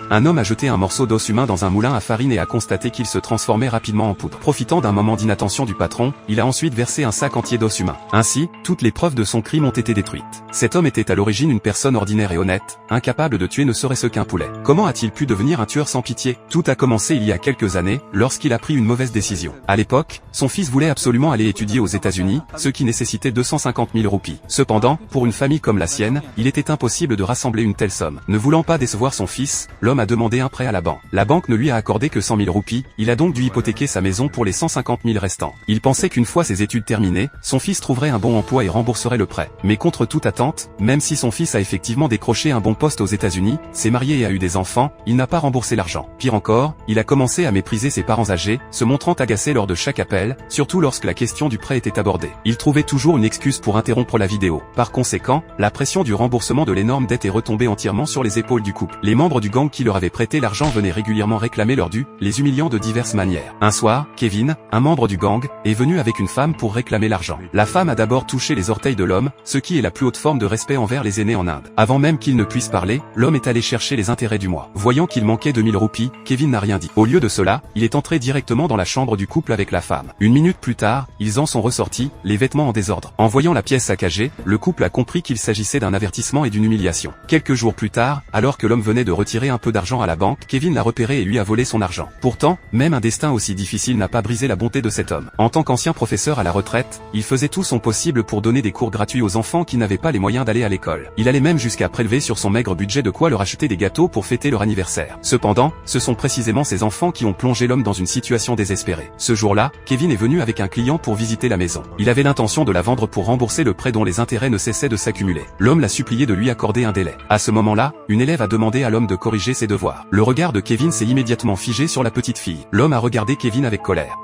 Un homme a jeté un morceau d'os humain dans un moulin à farine et a constaté qu'il se transformait rapidement en poudre. Profitant d'un moment d'inattention du patron, il a ensuite versé un sac entier d'os humain. Ainsi, toutes les preuves de son crime ont été détruites. Cet homme était à l'origine une personne ordinaire et honnête, incapable de tuer ne serait-ce qu'un poulet. Comment a-t-il pu devenir un tueur sans pitié? Tout a commencé il y a quelques années, lorsqu'il a pris une mauvaise décision. À l'époque, son fils voulait absolument aller étudier aux États-Unis, ce qui nécessitait 250 000 roupies. Cependant, pour une famille comme la sienne, il était impossible de rassembler une telle somme. Ne voulant pas décevoir son fils, l'homme a demandé un prêt à la banque. La banque ne lui a accordé que 100 000 roupies, il a donc dû hypothéquer sa maison pour les 150 000 restants. Il pensait qu'une fois ses études terminées, son fils trouverait un bon emploi et rembourserait le prêt. Mais contre toute attente, même si son fils a effectivement décroché un bon poste aux États-Unis, s'est marié et a eu des enfants, il n'a pas remboursé l'argent. Pire encore, il a commencé à mépriser ses parents âgés, se montrant agacé lors de chaque appel, surtout lorsque la question du prêt était abordée. Il trouvait toujours une excuse pour interrompre la vidéo. Par conséquent, la pression du remboursement de l'énorme dette est retombée entièrement sur les épaules du couple. Les membres du gang qui leur avaient prêté l'argent venaient régulièrement réclamer leur dû, les humiliant de diverses manières. Un soir, Kevin, un membre du gang, est venu avec une femme pour réclamer l'argent. La femme a d'abord touché les orteils de l'homme, ce qui est la plus haute forme de respect envers les aînés en Inde. Avant même qu'il ne puisse parler, l'homme est allé chercher les intérêts du mois. Voyant qu'il manquait 2000 roupies, Kevin n'a rien dit. Au lieu de cela, il est entré directement dans la chambre du couple avec la femme. Une minute plus tard, ils en sont ressortis, les vêtements en désordre. En voyant la pièce saccagée, le couple a compris qu'il s'agissait d'un avertissement et d'une humiliation. Quelques jours plus tard, alors que l'homme venait de retirer un peu d'argent à la banque, Kevin l'a repéré et lui a volé son argent. Pourtant, même un destin aussi difficile n'a pas brisé la bonté de cet homme. En tant qu'ancien professeur à la retraite, il faisait tout son possible pour donner des cours gratuits aux enfants qui n'avaient pas les moyens d'aller à l'école. Il allait même jusqu'à prélever sur son maigre budget de quoi leur acheter des gâteaux pour fêter leur anniversaire. Cependant, ce sont précisément ces enfants qui ont plongé l'homme dans une situation désespérée. Ce jour-là, Kevin est venu avec un client pour visiter la maison. Il avait l'intention de la vendre pour rembourser le prêt dont les intérêts ne cessaient de s'accumuler. L'homme l'a supplié de lui accorder un délai. À ce moment-là, une élève a demandé à l'homme de corriger ses devoirs. Le regard de Kevin s'est immédiatement figé sur la petite fille. L'homme a regardé Kevin avec colère.